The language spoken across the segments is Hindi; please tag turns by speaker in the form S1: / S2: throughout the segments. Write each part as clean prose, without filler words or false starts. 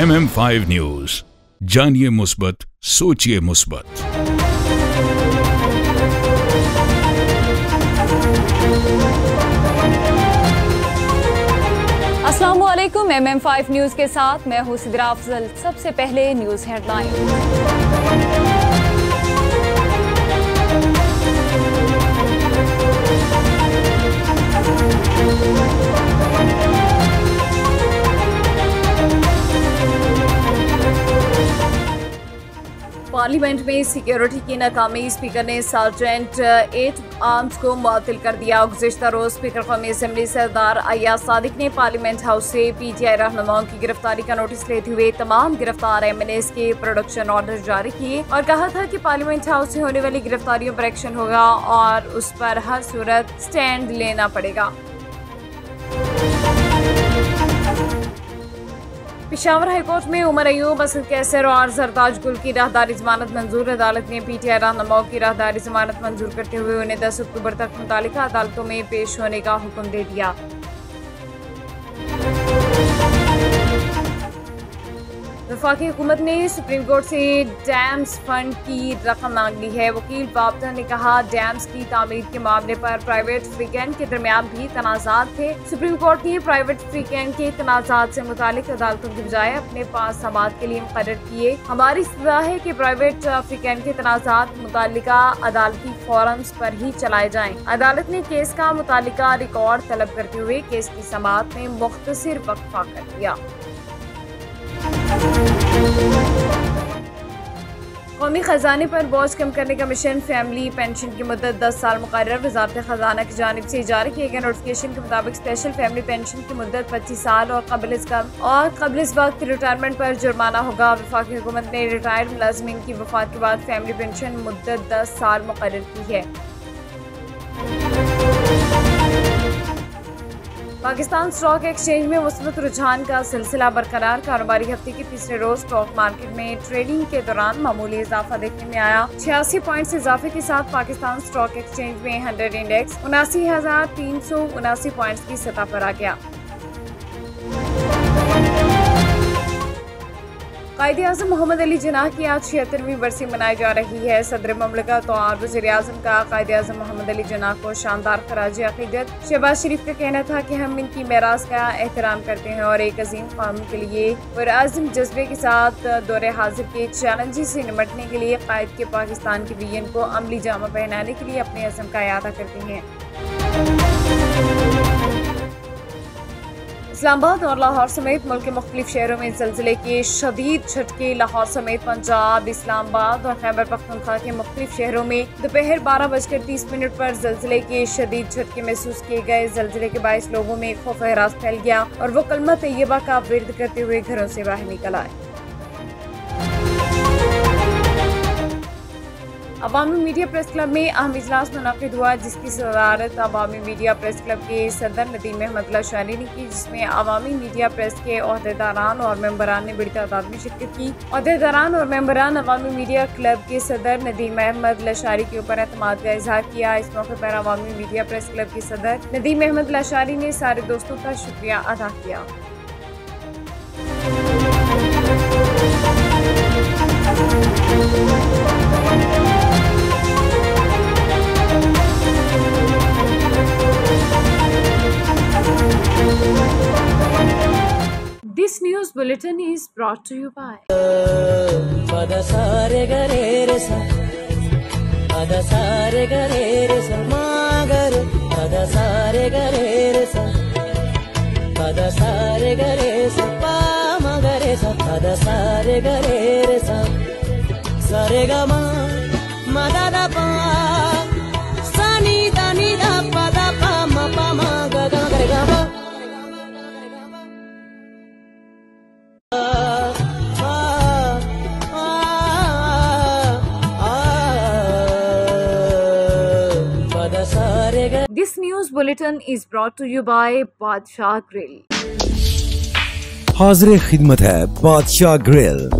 S1: MM5 न्यूज, जानिए मुस्बत, सोचिए मुस्बत।
S2: अस्सलामुअलैकुम। MM5 न्यूज के साथ मैं हूं सिद्रा अफजल। सबसे पहले न्यूज हेडलाइन। पार्लियामेंट में सिक्योरिटी की नाकामी, स्पीकर ने सार्जेंट 8 आर्म्स को मुअत्तल कर दिया। गुज़िश्ता रोज स्पीकर कौमी असम्बली सरदार अय्याज सादिक ने पार्लियामेंट हाउस से PTI रहनुमाओं की गिरफ्तारी का नोटिस लेते हुए तमाम गिरफ्तार MNAs के प्रोडक्शन ऑर्डर जारी किए और कहा था कि पार्लियामेंट हाउस से होने वाली गिरफ्तारियों पर एक्शन होगा और उस पर हर सूरत स्टैंड लेना पड़ेगा। पेशावर हाईकोर्ट में उमर अयूब, असद कैसर और जरताज गुल की राहदारी जमानत मंजूर। अदालत ने PTI रहनुमाओं की राहदारी जमानत मंजूर करते हुए उन्हें 10 अक्टूबर तक मुतालिका अदालतों में पेश होने का हुक्म दे दिया। वफाकी हुकूमत ने सुप्रीम कोर्ट से डैम्स फंड की रकम मांग ली है। वकील बाबता ने कहा, डैम्स की तामीर के मामले पर प्राइवेट फ्रीकैन के दरमियान भी तनाज़ात थे। सुप्रीम कोर्ट ने प्राइवेट फ्रीकैन के तनाज़ात से मुतालिक अदालतों की बजाय अपने पास समाअत के लिए मुकर्रर किए। हमारी सलाह है कि प्राइवेट फ्रीकैन के तनाज़ात मुतालिका अदालती फोरम्स पर ही चलाए जाएं। अदालत ने केस का मुतालिका रिकॉर्ड तलब करते हुए केस की समाअत में मुख्तसर वक्फा कर दिया। कौमी खजाने पर बोझ कम करने का मिशन, फैमिली पेंशन की मुद्दत 10 साल मुकर्रर। वजारत खजाना की जानिब से जारी किए गए नोटिफिकेशन के मुताबिक स्पेशल फैमिली पेंशन की मुद्दत 25 साल और कबल इस वक्त रिटायरमेंट पर जुर्माना होगा। वफाकी हुकूमत ने रिटायर्ड मुलाजमीन की वफात के बाद फैमिली पेंशन मुद्दत 10 साल मुकर्रर की है। पाकिस्तान स्टॉक एक्सचेंज में मुस्बत रुझान का सिलसिला बरकरार। कारोबारी हफ्ते के तीसरे रोज स्टॉक मार्केट में ट्रेडिंग के दौरान मामूली इजाफा देखने में आया। 86 पॉइंट्स इजाफे के साथ पाकिस्तान स्टॉक एक्सचेंज में 100 इंडेक्स 79,379 पॉइंट्स की सतह पर आ गया। कायदे आज़म मोहम्मद अली जिन्नाह की आज 76वीं बरसी मनाई जा रही है। सदर ममलकत और वज़ीर आज़म का कायदे आज़म मोहम्मद अली जिन्नाह को शानदार खराज अक़ीदत। शहबाज शरीफ का कहना था कि हम इनकी मेरास का एहतराम करते हैं और एक अजीम क़ौम के लिए पुरअज़्म जज्बे के साथ दौरे हाजिर के चैलेंजेस से निपटने के लिए कायद के पाकिस्तान के विजन को अमली जामा पहनाने के लिए अपने अज़्म का इरादा करते हैं। इस्लामाबाद और लाहौर समेत मुल्क के मुख्तलिफ शहरों में ज़लज़ले के शदीद झटके। लाहौर समेत पंजाब, इस्लामाबाद और खैबर पख्तूनख्वा के मुख्तलिफ शहरों में दोपहर 12:30 पर ज़लज़ले के शदीद झटके महसूस किए गए। ज़लज़ले के बायस लोगों में खौफ हरास फैल गया और वो कलमा तैयबा का विर्द करते हुए घरों से बाहर निकल आए। अवामी मीडिया प्रेस क्लब में अहम इजलास मुनक़िद हुआ, जिसकी सदारत अवामी मीडिया प्रेस क्लब के सदर नदीम अहमद लशारी ने की, जिसमें अवामी मीडिया प्रेस के ओहदेदारान और मेंबरान ने बड़ी तादाद में शिरकत की। ओहदेदारान और मेंबरान अवामी मीडिया क्लब के सदर नदीम अहमद लशारी के ऊपर एतमाद का इजहार किया। इस मौके पर अवामी मीडिया प्रेस क्लब के सदर नदीम अहमद लशारी ने सारे दोस्तों का शुक्रिया अदा किया। This news bulletin is brought to you by
S3: Pada sare gare re sa, pada sare gare re sa, magare pada sare gare re sa, pada sare gare sa, pa magare sa, pada sare gare re sa, sare ga ma da da pa, sa ni da pa da pa ma ga ga ga ga pa.
S2: This news bulletin is brought to you by बादशाह ग्रिल।
S4: हाज़िर खिदमत है बादशाह grill,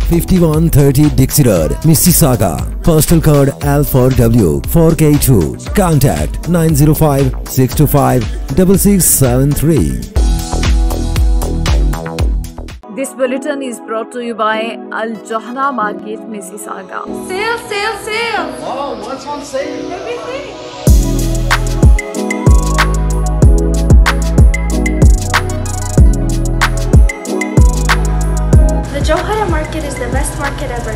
S4: 5130 Dixie Road, Mississauga. Postal code L4W 4K2. Contact 905-625-6673.
S2: This bulletin is brought to you by Al Johna Market, Mississauga.
S5: Sale, sale, sale!
S6: Wow, what's on sale?
S5: Everything! The Jawhara market is the best market ever.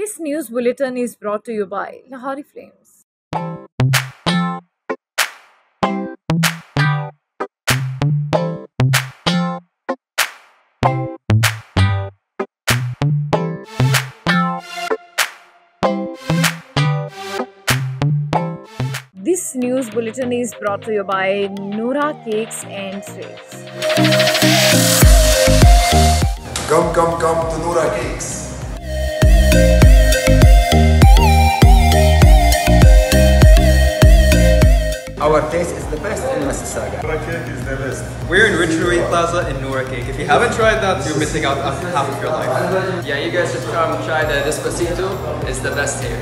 S2: This news bulletin is brought to you by Lahori Flames. This news bulletin is brought to you by Noora Cakes and Sweets.
S6: Come to Noora Cakes.
S7: Our taste is the best in Mississauga.
S8: Noora Cake is the best.
S9: We're in Ridgeway Plaza in Noora Cake. If you haven't tried that, you're missing out on half of your life.
S7: Yeah, you guys should come try the Despacito. It's the best here.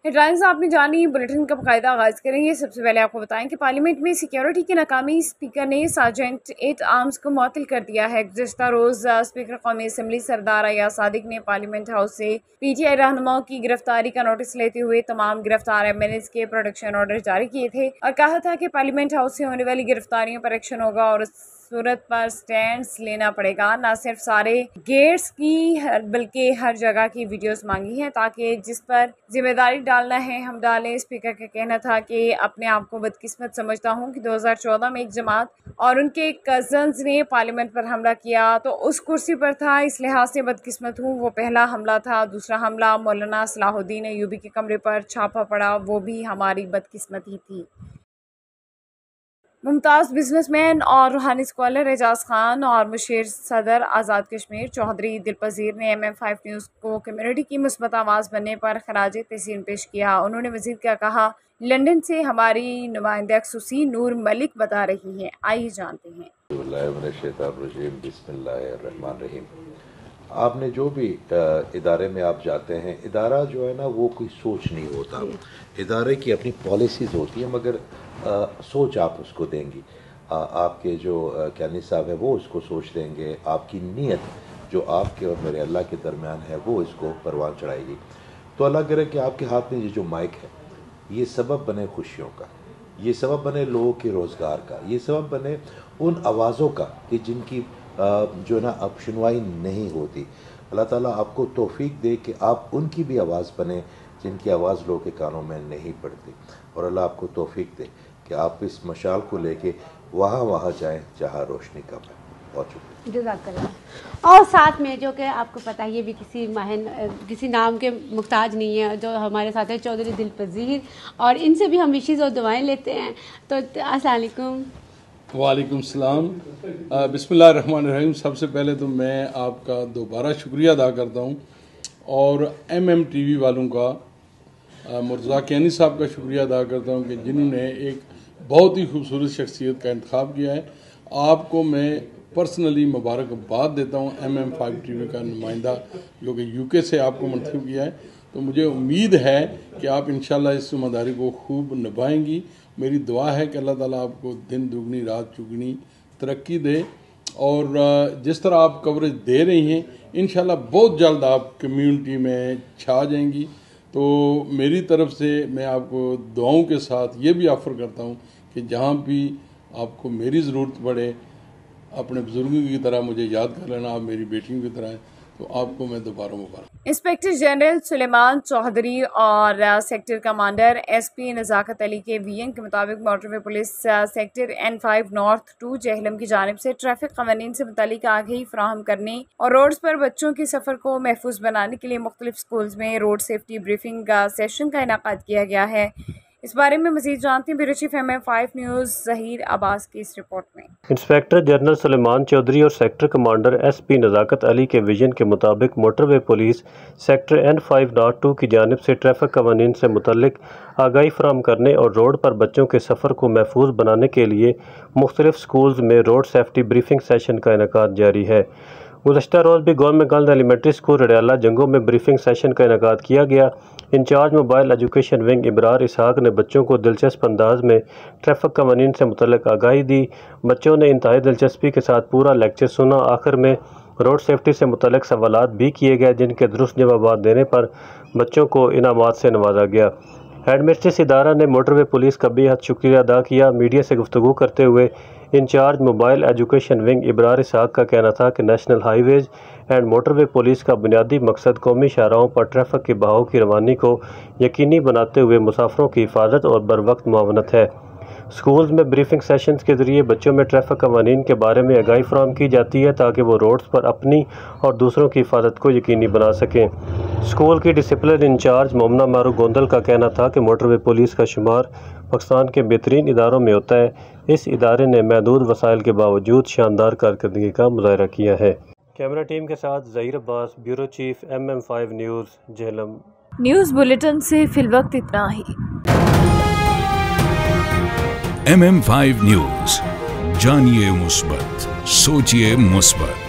S2: Headlines आपने जानी, बुलेटिन का बाकायदा आगाज़ करेंगे। सबसे पहले आपको बताएं कि पार्लियामेंट में सिक्योरिटी की नाकामी, स्पीकर ने सार्जेंट एट आर्म्स को मुअत्तल कर दिया है। गुज़िश्ता रोज़ स्पीकर कौमी असम्बली सरदार अयाज सादिक ने पार्लियामेंट हाउस से PTI रहनुमाओं की गिरफ्तारी का नोटिस लेते हुए तमाम गिरफ्तार MNAs के प्रोटेक्शन ऑर्डर जारी किए थे और कहा था कि पार्लियामेंट हाउस से होने वाली गिरफ्तारियों पर एक्शन होगा और सूरत पर स्टैंड्स लेना पड़ेगा। न सिर्फ सारे गेट्स की बल्कि हर जगह की वीडियोस मांगी हैं ताकि जिस पर जिम्मेदारी डालना है हम डालें। स्पीकर का कहना था कि अपने आप को बदकिस्मत समझता हूं कि 2014 में एक जमात और उनके कजन्स ने पार्लियामेंट पर हमला किया तो उस कुर्सी पर था, इस लिहाज से बदकिस्मत हूँ। वो पहला हमला था। दूसरा हमला मौलाना सलाहुद्दीन अयूबी के कमरे पर छापा पड़ा, वो भी हमारी बदकिस्मती थी। मुमताज़ बिजनेसमैन और रूहानी स्कॉलर एजाज खान और मुशीर सदर आज़ाद कश्मीर चौधरी दिलपजीर ने MM5 न्यूज़ को कम्युनिटी की मुस्बत आवाज़ बनने पर खराज तहसीन पेश किया। उन्होंने मज़ीद क्या कहा, लंदन से हमारी नुमाइंदा खुसूसी नूर मलिक बता रही हैं, आइए जानते हैं।
S10: बिस्मिल्लाहिर्रहमानिर्रहीम। आपने जो भी इदारे में आप जाते हैं, इदारा जो है ना वो कोई सोच नहीं होता, इदारे की अपनी पॉलिसीज़ होती है, मगर सोच आप उसको देंगी। आपके जो कैनी साहब है वो उसको सोच देंगे, आपकी नीयत जो आपके और मेरे अल्लाह के दरमियान है वो इसको परवान चढ़ाएगी। तो अल्लाह करे कि आपके हाथ में ये जो माइक है ये सबब बने खुशियों का, ये सबब बने लोगों के रोज़गार का, ये सबब बने उन आवाज़ों का कि जिनकी जो ना अब सुनवाई नहीं होती। अल्लाह ताला आपको तौफीक दे कि आप उनकी भी आवाज़ बने जिनकी आवाज़ लोगों के कानों में नहीं पड़ती, और अल्लाह आपको तौफीक दे कि आप इस मशाल को लेके वहाँ जाएं जहाँ रोशनी कम है। बहुत शुक्रिया।
S11: जज़ाकल्लाह। और साथ में जो कि आपको पता है ये भी किसी नाम के मुख्ताज नहीं है, जो हमारे साथ है चौधरी दिलपजीर, और इनसे भी हम विशेज़ और दुआएं लेते हैं। तो अस्सलाम वालेकुम।
S12: वालेकुम सलाम। बिस्मिल्लाहिर्रहमानिर्रहीम। सबसे पहले तो मैं आपका दोबारा शुक्रिया अदा करता हूँ और MM TV वालों का, मुर्तज़ा कैनी साहब का शुक्रिया अदा करता हूँ कि जिन्होंने एक बहुत ही खूबसूरत शख्सियत का इंतखाब किया है। आपको मैं पर्सनली मुबारकबाद देता हूँ, MM5 TV का नुमाइंदा जो कि UK से आपको मंतखब किया है। तो मुझे उम्मीद है कि आप इंशाल्लाह इस ज़िम्मेदारी को खूब निभाएंगी। मेरी दुआ है कि अल्लाह ताला आपको दिन दुगनी रात चुगनी तरक्की दे, और जिस तरह आप कवरेज दे रही हैं इंशाल्लाह बहुत जल्द आप कम्युनिटी में छा जाएंगी। तो मेरी तरफ से मैं आपको दुआओं के साथ ये भी ऑफ़र करता हूँ कि जहाँ भी आपको मेरी ज़रूरत पड़े अपने बुजुर्गों की तरह मुझे याद कर लेना, आप मेरी बेटियों की तरह हैं। तो आपको मैं दोबारा मुबारक।
S2: इंस्पेक्टर जनरल सुलेमान चौधरी और सेक्टर कमांडर SP नज़ाकत अली के VN के मुताबिक motorway police sector N5 north 2 Jhelum की जानिब से ट्रैफिक कवानीन से मुतालिक आगाही फराहम करने और रोड्स पर बच्चों के सफ़र को महफूज बनाने के लिए मुख्तलिफ स्कूल्स में रोड सेफ्टी ब्रीफिंग सेशन का इनाकाद किया गया है। इस बारे में मजीद जानते हैं bureau chief MM5 news Zaheer Abbas की इस रिपोर्ट में।
S13: इंस्पेक्टर जनरल सुलेमान चौधरी और सेक्टर कमांडर SP नज़ाकत अली के विजन के मुताबिक मोटरवे पुलिस सेक्टर N502 की जानिब से ट्रैफिक कवानीन से मुतल्लिक आगाही फराहम करने और रोड पर बच्चों के सफ़र को महफूज बनाने के लिए मुख्तलिफ स्कूल्स में रोड सेफ्टी ब्रीफिंग सेशन का इनेकाद जारी है। गुज़श्ता रोज़ भी government girls elementary school Radiala जंगों में ब्रीफिंग सेशन का इनेकाद किया गया। Incharge mobile education wing Ibrar Ishaq ने बच्चों को दिलचस्प अंदाज में ट्रैफिक कवानीन से मुतल्लिक आगाही दी। बच्चों ने इंतहाई दिलचस्पी के साथ पूरा लेक्चर सुना। आखिर में रोड सेफ्टी से मुतल्लिक सवालात भी किए गए, जिनके दुरुस्त जवाब देने पर बच्चों को इनामात से नवाजा गया। हेडमिस्ट्रेस इदारा ने मोटरवे पुलिस का बेहद शुक्रिया अदा किया। मीडिया से गुफ्तगू करते हुए incharge mobile education wing Ibrar Ishaq का कहना था कि national highways and motorway police का बुनियादी मकसद कौमी शाहराहों पर ट्रैफिक के बहाव की रवानी को यकीनी बनाते हुए मुसाफिरों की हिफाजत और बरवक्त मुआवनत है। स्कूल्स में ब्रीफिंग सेशंस के ज़रिए बच्चों में ट्रैफिक कवानीन के बारे में आगाही फराहम की जाती है ताकि वो रोड्स पर अपनी और दूसरों की हिफाजत को यकीनी बना सकें। स्कूल की डिसिप्लिन इंचार्ज मोमना मारू गोंदल का कहना था कि मोटरवे पुलिस का शुमार पाकिस्तान के बेहतरीन इदारों में होता है। इस इदारे ने महदूद वसाइल के बावजूद शानदार कारकर्दगी का मुजाहरा किया है। कैमरा टीम के साथ Zaheer Abbas, bureau chief MM5 news, Jhelum.
S2: News bulletin से फिलवक्त इतना ही।
S1: MM5 न्यूज़, जानिए मुस्बत, सोचिए मुस्बत।